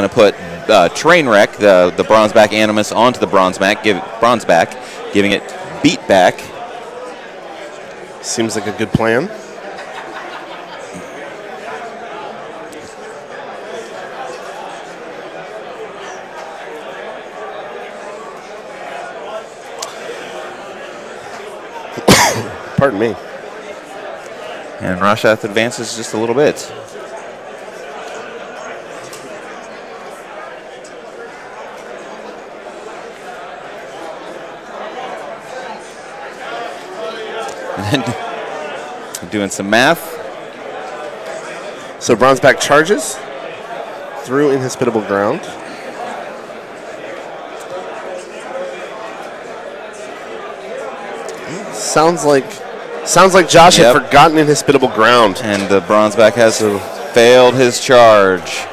going to put Trainwreck, the bronze back Animus, onto the bronze back, giving it beat back. Seems like a good plan. Pardon me. And Roshath advances just a little bit. And then doing some math. So Bronzeback charges through inhospitable ground. Sounds like Josh had forgotten inhospitable ground. And the Bronzeback has failed his charge.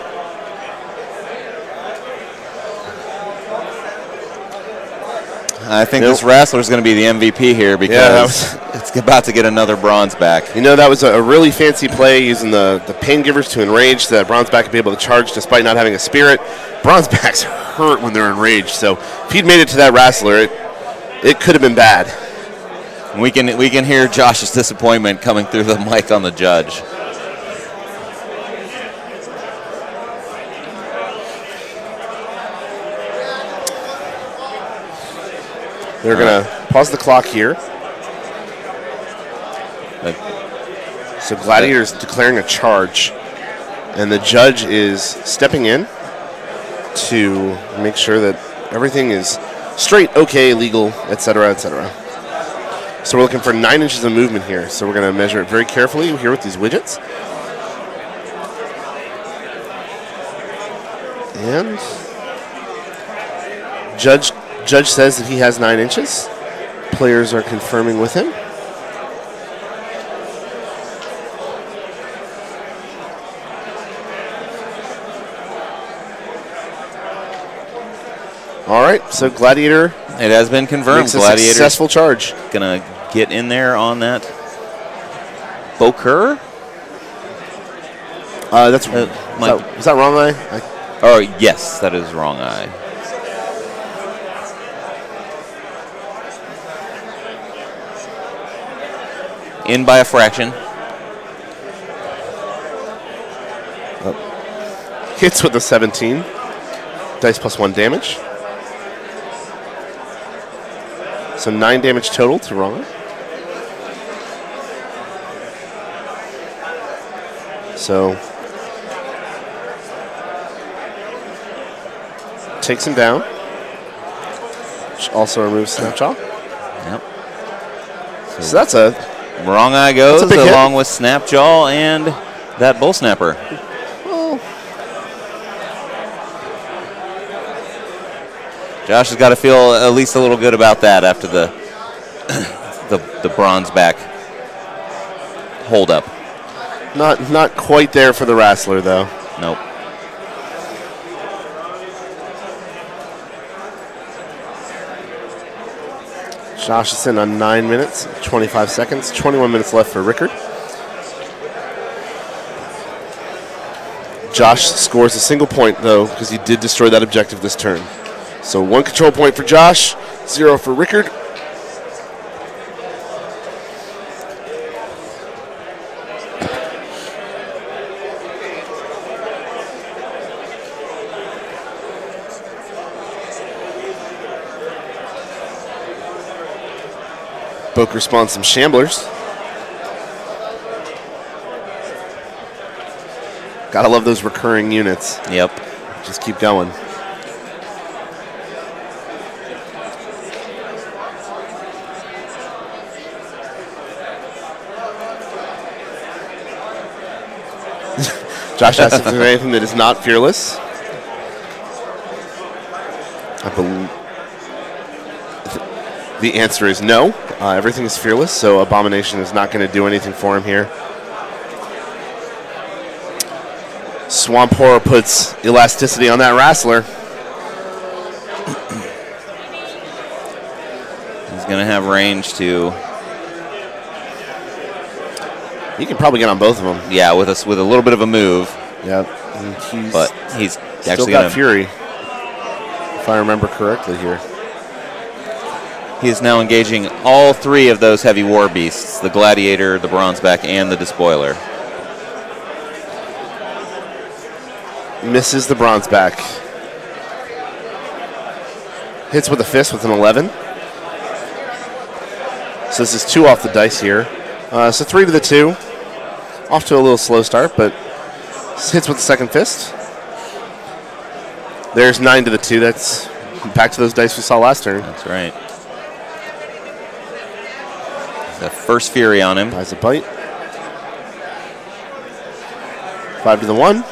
I think this Wrestler is going to be the MVP here because it's about to get another Bronzeback. You know, that was a really fancy play using the Pain Givers to enrage the Bronzeback could be able to charge despite not having a spirit. Bronzebacks hurt when they're enraged, so if he'd made it to that Wrestler, it could have been bad. We can hear Josh's disappointment coming through the mic on the judge. They're going to pause the clock here. So Gladiator's declaring a charge, and the judge is stepping in to make sure that everything is straight, okay, legal, etc., etc. So we're looking for 9 inches of movement here. So we're going to measure it very carefully here with these widgets. And Judge says that he has 9 inches. Players are confirming with him. All right, so Gladiator. It has been confirmed. Makes a successful charge. Gonna get in there on that. Bokur? That's is that wrong eye? Oh yes, that is wrong eye. In by a fraction. Hits with a 17. Dice plus 1 damage. So 9 damage total to Ron. So takes him down. Which also removes Snapjaw. Yep. So that's a wrong eye goes along with Snapjaw and that Bull Snapper. Well, Josh has got to feel at least a little good about that after the the Bronzeback hold up. Not quite there for the Wrestler though. Nope. Josh is in on 9 minutes, 25 seconds, 21 minutes left for Rickard. Josh scores a single point, though, because he did destroy that objective this turn. So 1 control point for Josh, 0 for Rickard. Boker spawns some Shamblers. Gotta love those recurring units. Yep. Just keep going. Josh asks if there's anything that is not fearless. I believe the answer is no. Everything is fearless, so Abomination is not going to do anything for him here. Swamp Horror puts elasticity on that Wrestler. He's going to have range to. He can probably get on both of them. Yeah, with a little bit of a move. Yep. But he's Still got Fury, if I remember correctly here. He is now engaging all 3 of those heavy war beasts, the Gladiator, the Bronzeback, and the Despoiler. Misses the Bronzeback. Hits with a fist with an 11. So this is 2 off the dice here. So 3 to the 2. Off to a little slow start, but hits with the second fist. There's 9 to the 2. That's back to those dice we saw last turn. That's right. The first Fury on him. Buys a bite. 5 to the 1.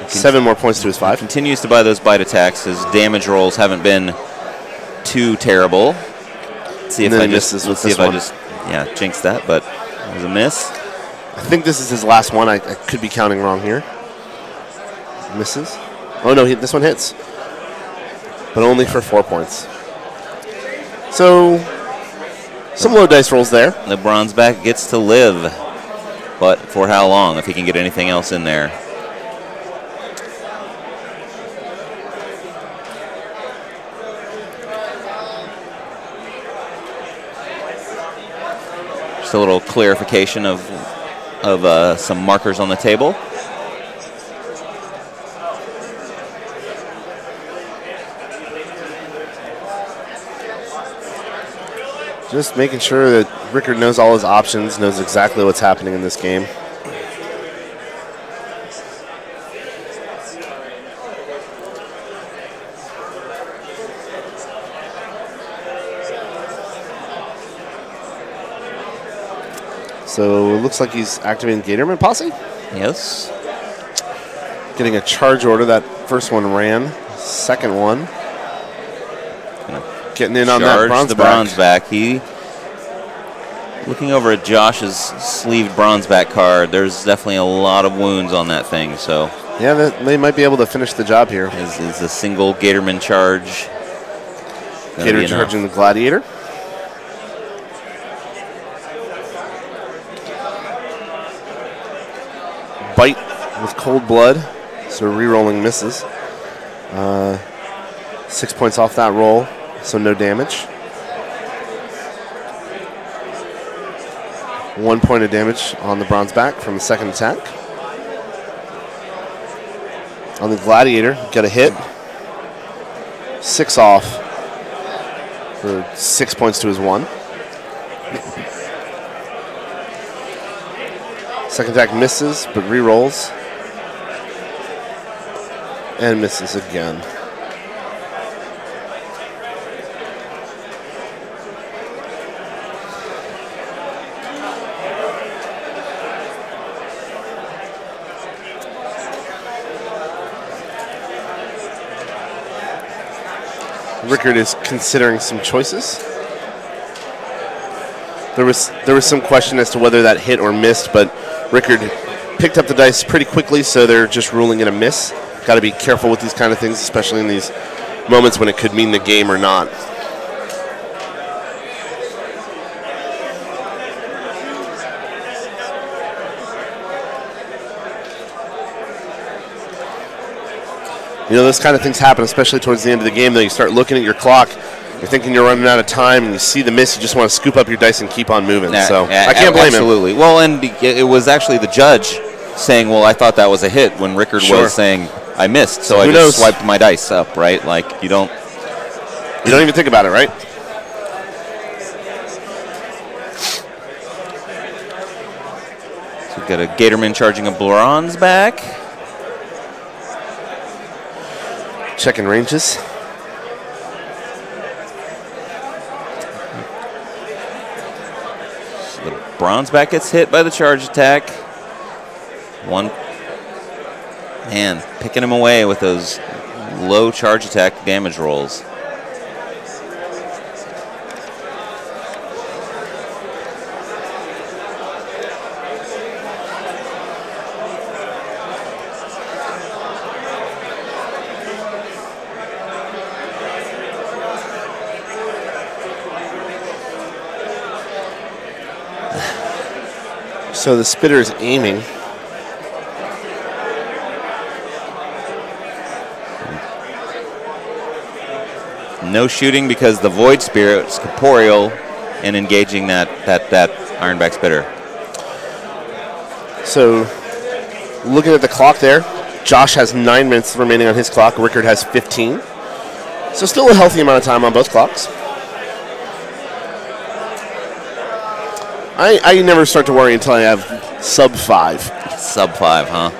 Seven more points to his 5. Continues to buy those bite attacks. His damage rolls haven't been too terrible. Let's see if I just jinxed that, but it was a miss. I think this is his last one. I could be counting wrong here. Misses. Oh no, this one hits, but only for 4 points. So some low dice rolls there. The Bronzeback gets to live, but for how long? If he can get anything else in there. Just a little clarification of some markers on the table. Just making sure that Rickard knows all his options, knows exactly what's happening in this game. So it looks like he's activating Gatorman Posse. Yes. Getting a charge order. That first one ran. Second one. Getting in on that Bronzeback. The Bronzeback. He, looking over at Josh's sleeved Bronzeback card, there's definitely a lot of wounds on that thing. So yeah, they might be able to finish the job here. Is a single Gatorman charge. Gator charging the Gladiator. Bite with cold blood, so re-rolling misses. 6 points off that roll, so no damage. 1 point of damage on the Bronzeback from the second attack. On the Gladiator, got a hit. 6 off for 6 points to his 1. Second attack misses, but re-rolls. And misses again. Rickard is considering some choices. There was some question as to whether that hit or missed, but Rickard picked up the dice pretty quickly, so they're just ruling it a miss. Got to be careful with these kind of things, especially in these moments when it could mean the game or not. You know, those kind of things happen, especially towards the end of the game, though. You start looking at your clock, you're thinking you're running out of time, and you see the miss, you just want to scoop up your dice and keep on moving. So I can't blame him. Absolutely. Well, and it was actually the judge saying, well, I thought that was a hit, when Rickard was saying, I missed, so I just swiped my dice up, right? Like, you don't even think about it, right? So we've got a Gatorman charging a Bronzeback. Checking ranges. So the Bronzeback gets hit by the charge attack. Man, picking him away with those low charge attack damage rolls. So the spitter is aiming. No shooting because the Void Spirit's corporeal and engaging that Ironback spitter. So looking at the clock there, Josh has 9 minutes remaining on his clock. Rickard has 15. So still a healthy amount of time on both clocks. I never start to worry until I have sub 5. Sub 5, huh?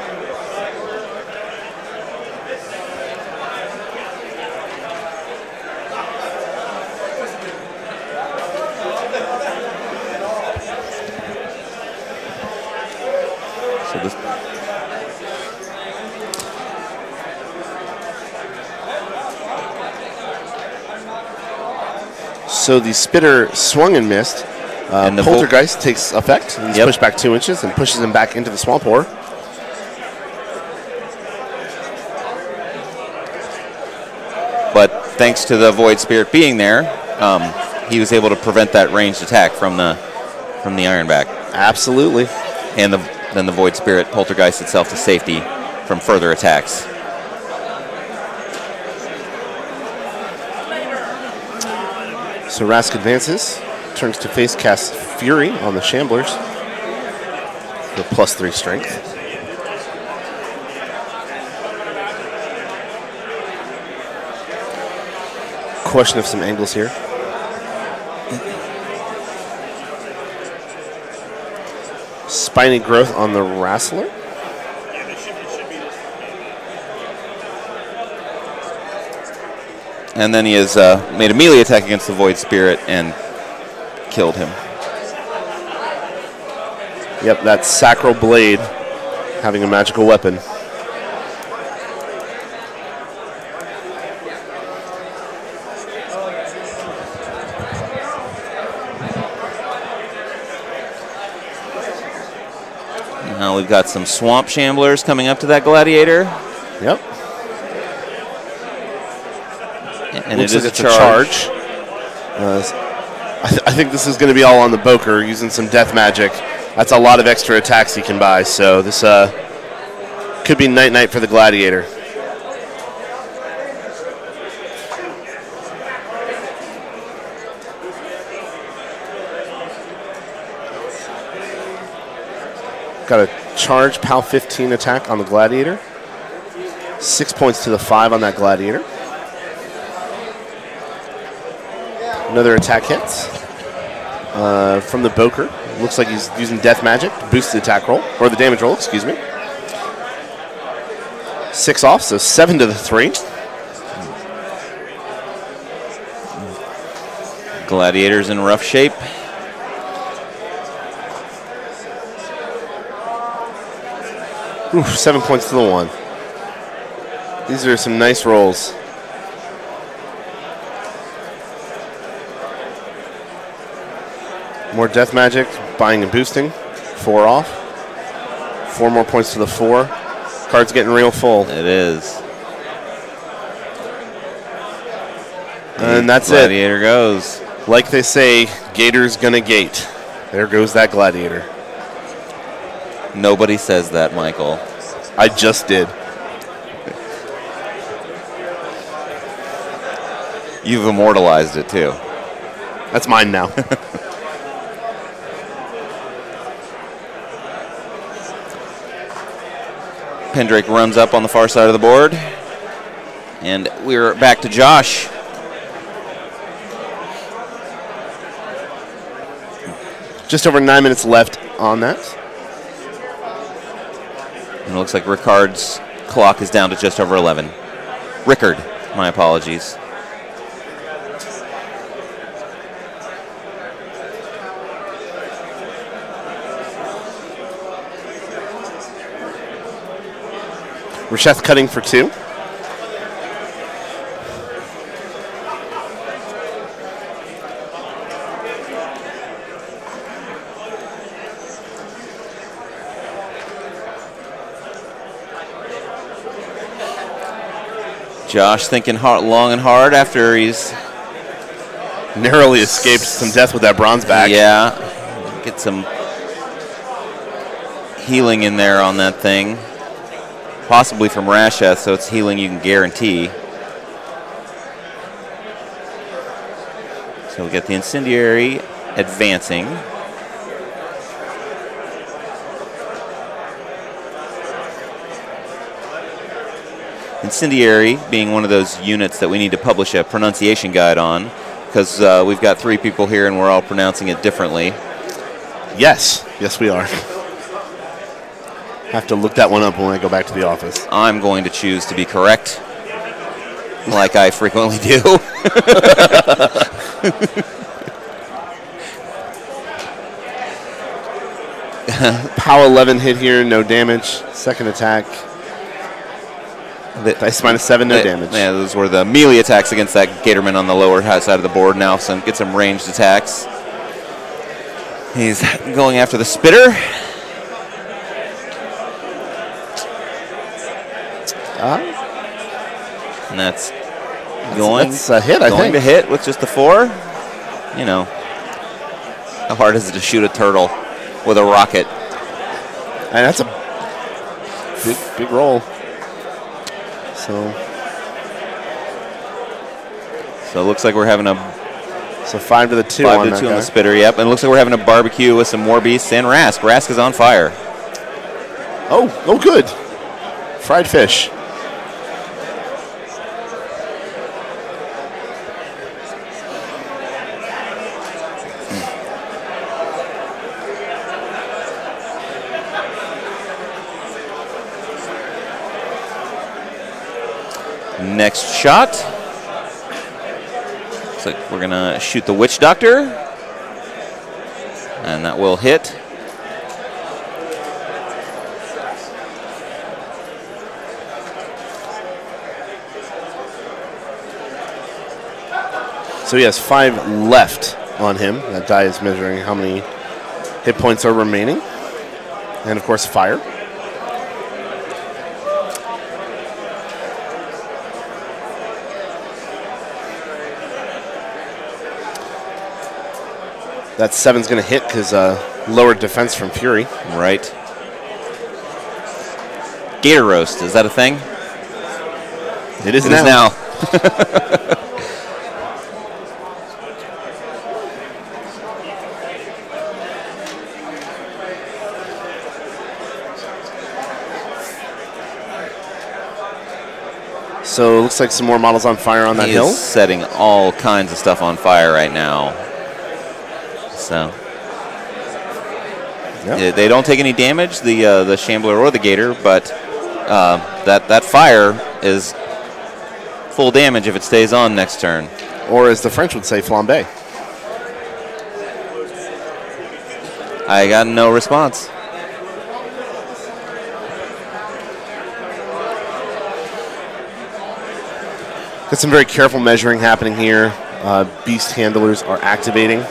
So the spitter swung and missed. And the Poltergeist takes effect. He's pushed back 2 inches and pushes him back into the Swamp Horror. But thanks to the Void Spirit being there, he was able to prevent that ranged attack from the Ironback. Absolutely. And then the Void Spirit Poltergeist itself to safety from further attacks. So Rask advances, turns to face cast Fury on the Shamblers for +3 strength. Question of some angles here. Spiny growth on the Wrestler. And then he has made a melee attack against the Void Spirit and killed him. Yep, that Sacral Blade having a magical weapon. Now we've got some Swamp Shamblers coming up to that Gladiator. Yep. And looks it is like it's a charge. I think this is going to be all on the Boker using some death magic. That's a lot of extra attacks he can buy, so this could be night-night for the Gladiator. Got a charge PAL 15 attack on the Gladiator. 6 points to the 5 on that Gladiator. Another attack hits from the Boker. Looks like he's using death magic to boost the attack roll, or the damage roll, excuse me. 6 off, so 7 to the 3. Gladiator's in rough shape. Oof, 7 points to the 1. These are some nice rolls. More death magic, buying and boosting. 4 off. 4 more points to the 4. Card's getting real full. It is. And that's Gladiator it. Goes. Like they say, Gator's gonna gate. There goes that Gladiator. Nobody says that, Michael. I just did. You've immortalized it, too. That's mine now. Pendrake runs up on the far side of the board. And we're back to Josh. Just over 9 minutes left on that. And it looks like Rickard's clock is down to just over 11. Rickard, my apologies. Rasheth cutting for 2. Josh thinking long and hard after he's narrowly escaped some death with that bronze back. Yeah, get some healing in there on that thing, possibly from Rasheth, so it's healing you can guarantee. So we get the Incendiary advancing. Incendiary being one of those units that we need to publish a pronunciation guide on, because we've got 3 people here and we're all pronouncing it differently. Yes, yes we are. Have to look that one up when I go back to the office. I'm going to choose to be correct, like I frequently do. POW 11 hit here, no damage. Second attack. Dice -7, no damage. Yeah, those were the melee attacks against that Gatorman on the lower side of the board. Now get some ranged attacks. He's going after the spitter. And that's going. That's a hit, I think. Going to hit with just the 4. You know, how hard is it to shoot a turtle with a rocket? And that's a big roll. So it looks like we're having a 5 to the 2 on the spitter. Yep, and it looks like we're having a barbecue with some more beasts and Rask. Rask is on fire. Oh, good. Fried fish. Next shot. Looks like we're going to shoot the Witch Doctor. And that will hit. So he has 5 left on him. That die is measuring how many hit points are remaining. And, of course, fire. That 7's going to hit because lower defense from Fury. Right. Gator Roast, is that a thing? It is now. So it looks like some more models on fire on that hill. He is setting all kinds of stuff on fire right now. So yep. They don't take any damage, the Shambler or the Gator, but that fire is full damage if it stays on next turn. Or as the French would say, flambe. I got no response. Got some very careful measuring happening here. Beast handlers are activating.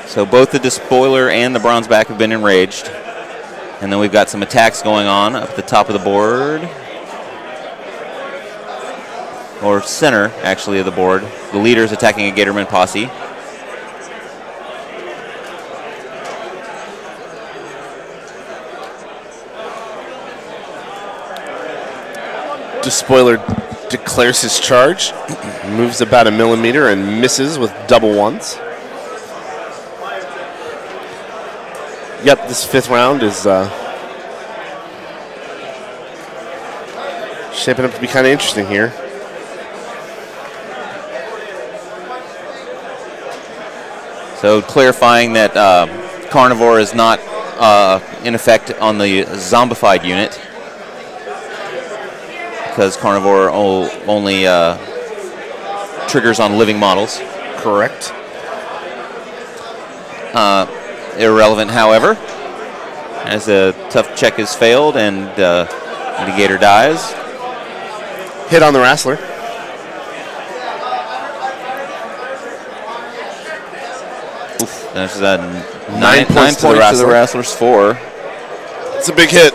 So both the Despoiler and the Bronzeback have been enraged. And then we've got some attacks going on up at the top of the board. Or center, actually, of the board. The leader's attacking a Gatorman posse. Despoiler declares his charge. Moves about a millimeter and misses with double 1s. Yep, this 5th round is shaping up to be kind of interesting here. So clarifying that Carnivore is not in effect on the zombified unit, because Carnivore only triggers on living models. Correct. Irrelevant, however, as a tough check is failed and the Gator dies. Hit on the Wrestler. Oof, that's a 9 points to the Wrestler's 4. It's a big hit.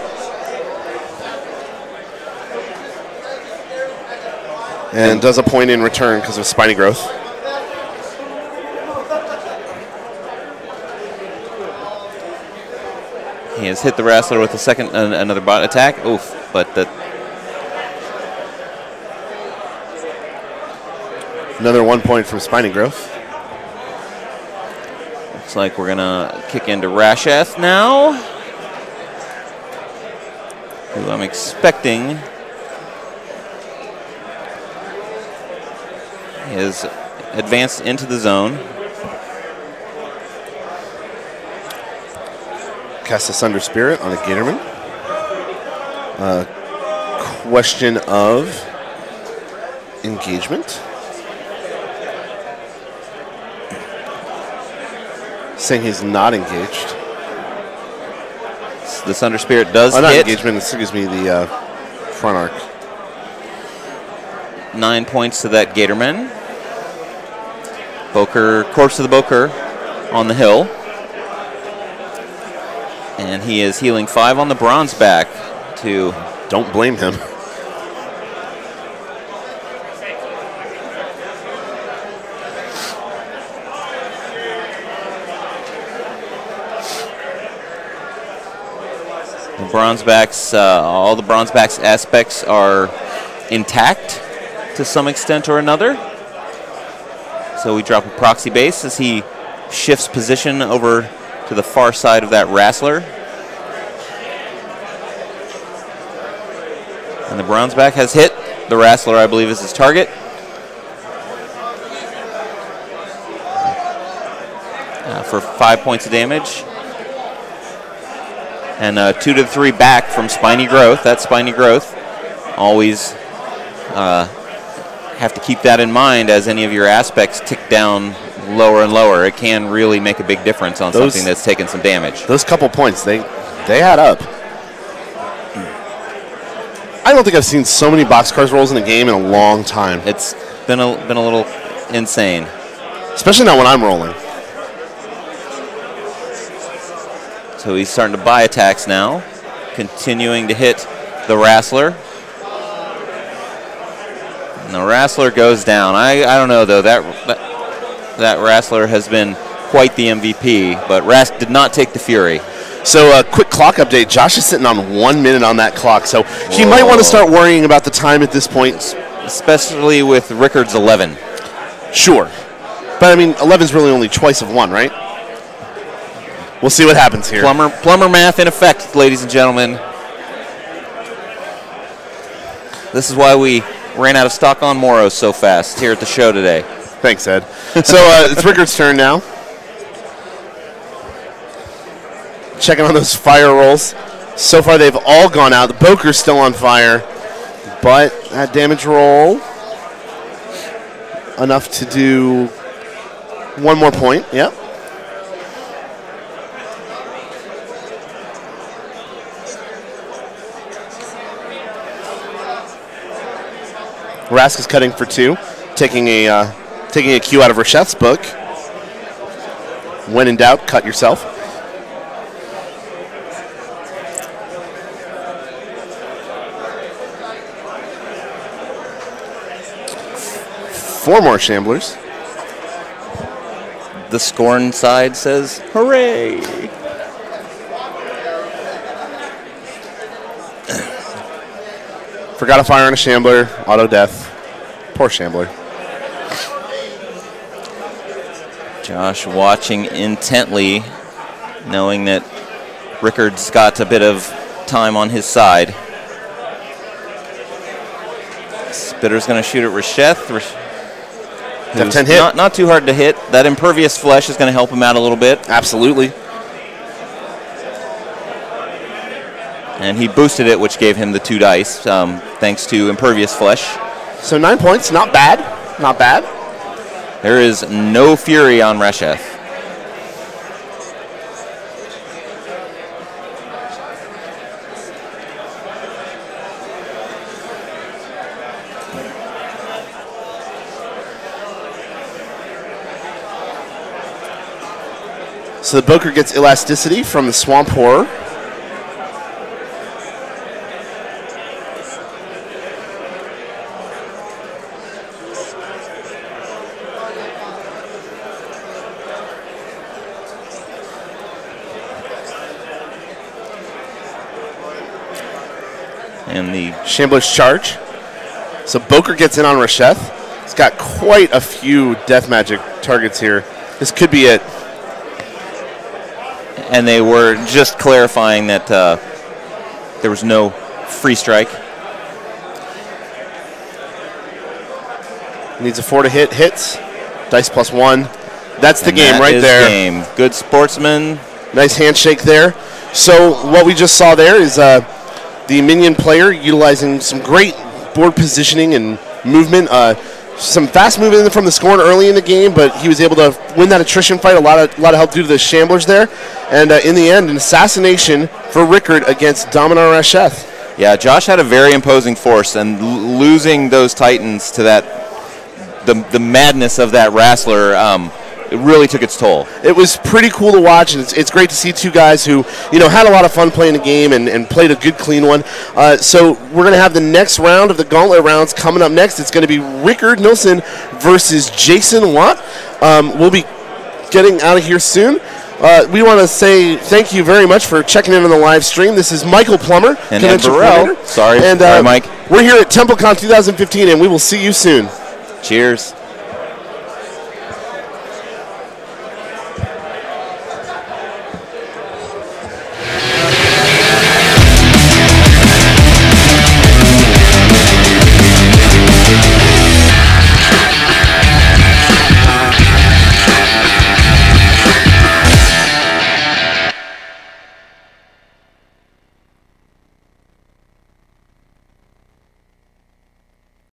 And does a point in return because of spiny growth. He has hit the wrestler with a second, another bot attack. Oof, but that. Another 1 point from spiny growth. Looks like we're gonna kick into Rasheth now, who I'm expecting is advanced into the zone. Cast a Sunder Spirit on a Gatorman. Question of engagement. Saying he's not engaged. The Sunder Spirit does not hit. Engagement, excuse me, the front arc. 9 points to that Gatorman. Boker, corpse of the Boker on the hill. And he is healing 5 on the bronze back to... Don't blame him. The bronze backs, all the bronze backs aspects are intact to some extent or another. So we drop a proxy base as he shifts position over to the far side of that wrestler. And the bronze back has hit. The wrestler, I believe, is his target. For 5 points of damage. And 2 to 3 back from Spiny Growth. That Spiny Growth, always have to keep that in mind as any of your aspects tick down lower and lower. It can really make a big difference on something that's taken some damage. Those couple points, they add up. I don't think I've seen so many boxcars rolls in a game in a long time. It's been a little insane. Especially not when I'm rolling. So he's starting to buy attacks now, continuing to hit the wrestler. And the wrestler goes down. I don't know, though. That wrestler has been quite the MVP, but Rask did not take the Fury. So a quick clock update. Josh is sitting on 1 minute on that clock, so he might want to start worrying about the time at this point. Especially with Rickard's 11. Sure. But, I mean, 11's really only twice of 1, right? We'll see what happens here. Plumber math in effect, ladies and gentlemen. This is why we ran out of stock on Moros so fast here at the show today. Thanks, Ed. So it's Rickard's turn now. Checking on those fire rolls. So far, they've all gone out. The Boker's still on fire. But that damage roll, enough to do 1 more point. Yep. Rask is cutting for 2, taking a cue out of Rasheth's book. When in doubt, cut yourself. Four more Shamblers. The Skorne side says, hooray! Forgot to fire on a Shambler. Auto death. Poor Shambler. Josh watching intently, knowing that Rickard's got a bit of time on his side. Spitter's going to shoot at Rasheth. F10 hit. Not too hard to hit. That Impervious Flesh is going to help him out a little bit. Absolutely. And he boosted it, which gave him the 2 dice, thanks to Impervious Flesh. So 9 points, not bad. Not bad. There is no Fury on Rasheth. So the Boker gets elasticity from the Swamp Horror. And the Shambler's charge. So Boker gets in on Rasheth. He's got quite a few Death Magic targets here. This could be it. And they were just clarifying that there was no free strike. Needs a 4 to hit. Hits. Dice +1. That's the game right is there. Game. Good sportsman. Nice handshake there. So what we just saw there is the minion player utilizing some great board positioning and movement. Some fast movement from the Skorne early in the game, but he was able to win that attrition fight. A lot of help due to the Shamblers there. And in the end, an assassination for Rickard against Dominar Rasheth. Yeah, Josh had a very imposing force, and losing those Titans to that, the madness of that Wrestler, it really took its toll. It was pretty cool to watch, and it's great to see two guys who had a lot of fun playing the game and played a good, clean one. So we're going to have the next round of the Gauntlet rounds coming up next. It's going to be Rickard Nilsson versus Jason Watt. We'll be getting out of here soon. We want to say thank you very much for checking in on the live stream. This is Michael Plummer. And Ed Burrell. Sorry, and Mike. We're here at Templecon 2015, and we will see you soon. Cheers.